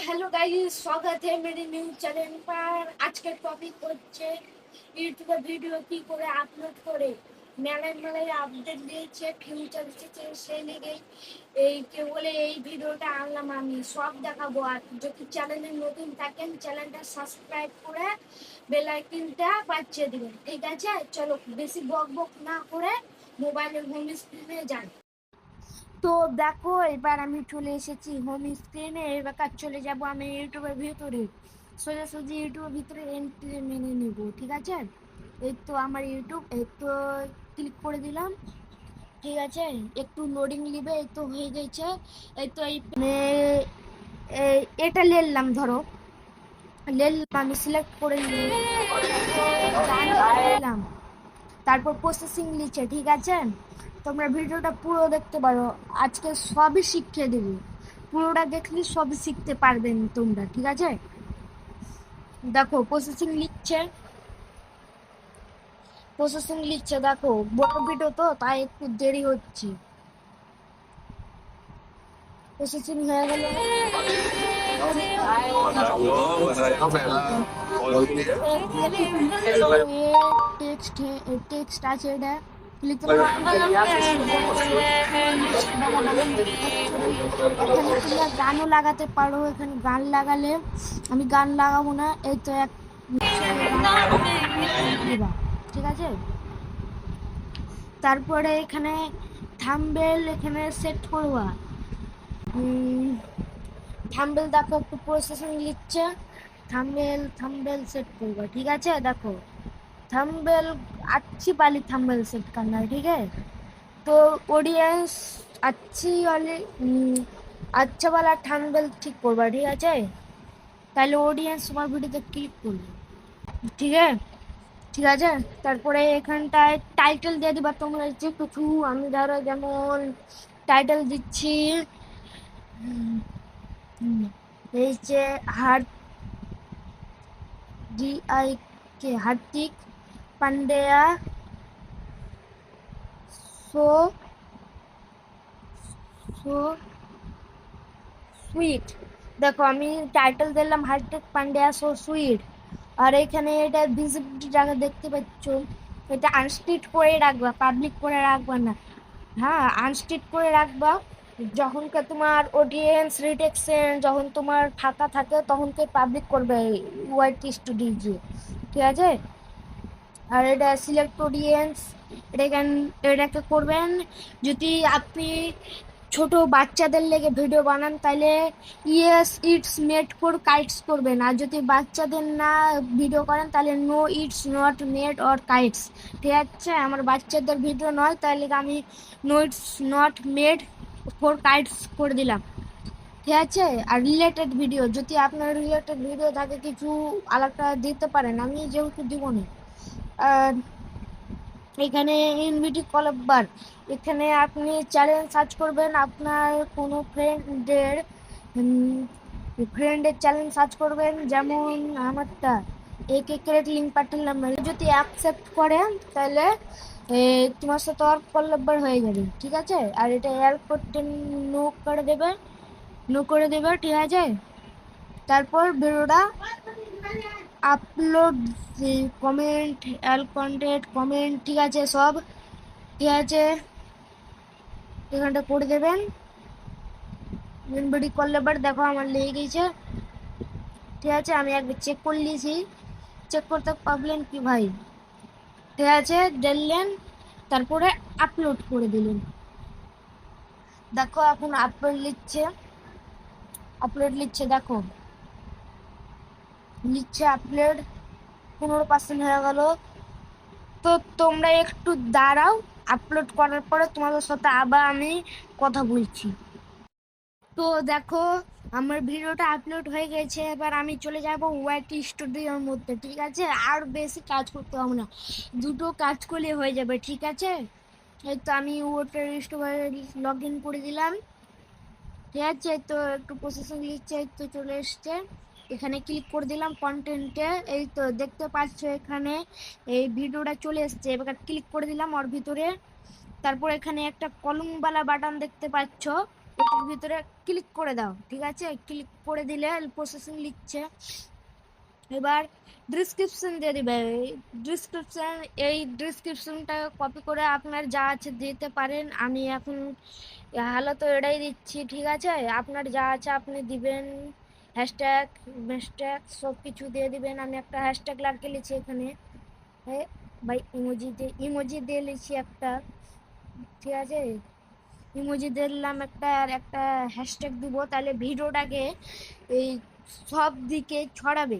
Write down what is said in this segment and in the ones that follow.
Hello guys, स्वागत है मेरे न्यूज चैनल पर। आज के टॉपिक হচ্ছে ইউটিউবে ভিডিও কি করে আপলোড করে মেলায় আপডেট দিয়েছে, ফিউচার এসেছে, সেই লেগে কে বলে এই ভিডিওটা আনলাম। আমি সব দেখাবো। আর যদি চ্যানেলে নতুন থাকেন চ্যানেলটা সাবস্ক্রাইব করে বেল আইকনটা বাজিয়ে দিবেন, ঠিক আছে? চলো বেশি বক বক না করে মোবাইলের হোম স্ক্রিনে যান। তো দেখো, এবার আমি চলে এসেছি হোম স্ক্রিনে। এবার চলে যাব আমি ইউটিউবের ভিতরে, সোজাসুজি ইউটিউবের ভিতরে এন্ট্রি মেনে নেব, ঠিক আছে? এই তো আমার ইউটিউব, এই তো ক্লিক করে দিলাম, ঠিক আছে? একটু লোডিং নিবে, এই তো হয়ে গেছে। এই তো এটা নিলাম, ধরো নিলাম, আমি সিলেক্ট করে নিলাম। তারপর প্রসেসিং নিচ্ছে, ঠিক আছে? তোমরা ভিডিওটা পুরো দেখতে পারো, আজকে সবই শিখিয়ে দেবো। পুরোটা দেখলে সবই শিখতে পারবেন তোমরা, ঠিক আছে? দেখো প্রসেসিং লিখছে, দেখো বড় ভিডিও তো তাই একটু দেরি হচ্ছে। প্রসেসিং হয়ে গেল, টেক্সট আছে, এটা গানও লাগাতে পারো। এখানে গান লাগালে, আমি গান লাগাবো না, এই তো এক ঠিক আছে? তারপরে এখানে থাম্বনেল এখানে সেট করবা। থাম্বনেল দেখো একটু প্রসেসিং লিখছে, থাম্বনেল सेट করবা, ঠিক আছে? দেখো थंबनेल अच्छी वाली थंबनेल सेट करना है, ठीक है? तो ऑडियंस अच्छी वाली अच्छा वाला थंबनेल ठीक করবা, ঠিক আছে? তাহলে অডিয়েন্স তোমার ভিডিওতে ক্লিক করবে, ঠিক আছে? তারপরে এখানটায় টাইটেল দিয়ে দিবা তোমরা যে কিছু। আমি ধরো যেমন টাইটেল দিচ্ছি এই যে হার্দিক পান্ডিয়া সো সুইট। দেখো আমি টাইটেল দিলাম হার্দিক পান্ডিয়া সো সুইট। আর এখানে এটা ভিজিবিলিটি জায়গা দেখতে পাচ্ছ, এটা আনস্টিট করে রাখবা, পাবলিক করে রাখবা না। হ্যাঁ, আনস্টিট করে রাখবা। যখনকে তোমার অডিয়েন্স রিটেকশন যখন তোমার ফাঁকা থাকে তখনকে পাবলিক করবে ওয়াইটি স্টুডিও, ঠিক আছে? আর এটা সিলেক্ট অডিয়েন্স, এটাকে করবেন যদি আপনি ছোট বাচ্চাদের লেগে ভিডিও বানান, তাহলে yes it's made for kids করবেন। আর যদি বাচ্চাদের না ভিডিও করেন তাহলে no it's not made for kids, ঠিক আছে? আমার বাচ্চাদের ভিডিও নয়, তাহলে আমি no it's not made for kids করে দিলাম, ঠিক আছে? আর রিলেটেড ভিডিও, যদি আপনার রিলেটেড ভিডিও থাকে কিছু আলাদা দিতে পারেন, আমি যেহেতু দিব না। আর এখানে ইনভিটি কলাব্বার, এখানে আপনি চ্যালেঞ্জ সার্চ করবেন, আপনার কোনো ফ্রেন্ডের চ্যালেঞ্জ সার্চ করবেন, যেমন আমারটা ক্রেডিট লিঙ্ক পাঠালাম, যদি অ্যাকসেপ্ট করেন তাহলে তোমার সাথে আর কলাব্বার হয়ে যাবে, ঠিক আছে? আর এটা অ্যাড করতে নো করে দেবে, ঠিক আছে? তারপর ভিডিওটা আপলোড, কমেন্ট, কমেন্ট, ঠিক আছে? সব ঠিক আছে, এখানটা করে দেবেন। মেনবডি করলে এবার দেখো আমার লেগে গেছে, ঠিক আছে? আমি একবার চেক করে নিয়েছি, চেক করতে পারলেন কি ভাই, ঠিক আছে? দিলেন, তারপরে আপলোড করে দিলেন। দেখো এখন আপলোড লিখছে, দেখো লিখছে আপলোড 15% হয়ে গেল। তো তোমরা একটু দাঁড়াও, আপলোড করার পরে তোমাদের সাথে আবার আমি কথা বলছি। তো দেখো আমার ভিডিওটা আপলোড হয়ে গেছে, এবার আমি চলে যাব ওয়াইটি স্টুডিওর মধ্যে, ঠিক আছে? আর বেশি কাজ করতে হবে না, দুটো কাজ করলে হয়ে যাবে, ঠিক আছে? এই তো আমি ওয়াইটি স্টুডিও লগ ইন করে দিলাম, ঠিক আছে? তো একটু প্রসেসিং লিখছে, এই তো চলে এসছে, এখানে ক্লিক করে দিলাম কন্টেন্টে। এই তো দেখতে পাচ্ছ এখানে এই ভিডিওটা চলে এসছে, এবার ক্লিক করে দিলাম ওর ভিতরে। তারপর এখানে একটা কলমওয়ালা বাটন দেখতে পাচ্ছ, এটার ভিতরে ক্লিক করে দাও, ঠিক আছে? ক্লিক করে দিলে প্রসেসিং লিখছে। এবার ডিসক্রিপশন দিয়ে দিবে। ডিসক্রিপশন, এই ডিসক্রিপশনটা কপি করে আপনার যা আছে দিতে পারেন। আমি এখন হালত এটাই দিচ্ছি, ঠিক আছে? আপনার যা আছে আপনি দিবেন, হ্যাশট্যাগ হ্যাশট্যাগ সব কিছু দিয়ে দিবেন। আমি একটা হ্যাশট্যাগ লাগিয়ে নিচ্ছি এখানে, হ্যাঁ ভাই, ইমোজি দিয়ে নিচ্ছি একটা, ঠিক আছে? ইমোজি দিলাম একটা, আর একটা হ্যাশট্যাগ দিব, তাহলে ভিডিওটাকে এই সব দিকে ছড়াবে।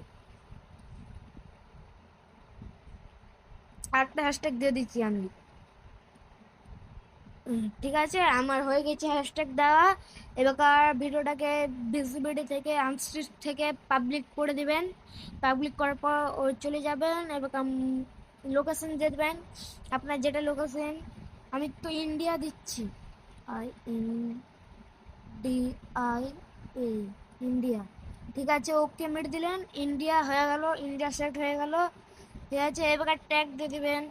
আরেকটা হ্যাশট্যাগ দিয়ে দিচ্ছি আমি, ঠিক আছে? আমার হয়ে গেছে হ্যাশট্যাগ দেওয়া। এবার ভিডিওটাকে ভিজিবিলিটি থেকে আনস্ট্রিট থেকে পাবলিক করে দিবেন। পাবলিক করার পর ও চলে যাবেন। এবার লোকেশন দিয়ে দেবেন, আপনার যেটা লোকেশন। আমি তো ইন্ডিয়া দিচ্ছি, INDIA, ইন্ডিয়া, ঠিক আছে? ওকে মেরে দিলেন, ইন্ডিয়া হয়ে গেল, ইন্ডিয়া সেট হয়ে গেল, ঠিক আছে? এবার ট্যাগ দিয়ে দিবেন,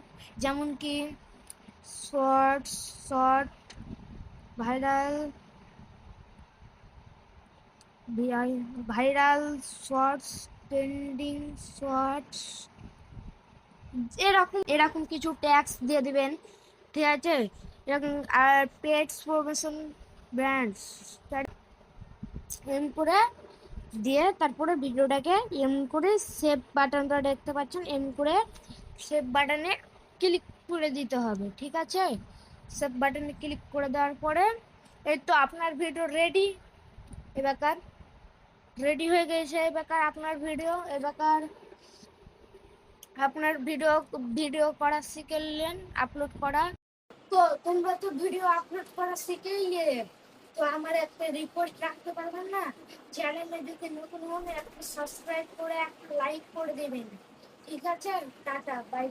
যেমন কি short short viral, viral shorts, trending shorts, এরকম এরকম কিছু ট্যাগস দিয়ে দিবেন, ঠিক আছে? এরকম। আর পেটস প্রমোশন ব্র্যান্ডস এম করে দিয়ে তারপরে ভিডিওটাকে এম করে সেভ বাটনটা দেখতে পাচ্ছেন, এম করে সেভ বাটনে ক্লিক করে দিতে হবে, ঠিক আছে? সেভ বাটনে ক্লিক করে দেওয়ার পরে এই তো আপনার ভিডিও রেডি। এবার রেডি হয়ে গেছে, এবার আপনার ভিডিও, এবার আপনার ভিডিও করা শিখলেন, আপলোড করা। তো তোমরা তো ভিডিও আপলোড করা শিখেইলে, তো আমার একটা রিপোর্ট রাখতে পারবেন না? চ্যানেলে যদি নতুন হন একটা সাবস্ক্রাইব করে একটা লাইক করে দেবেন, ঠিক আছে? Tata, by.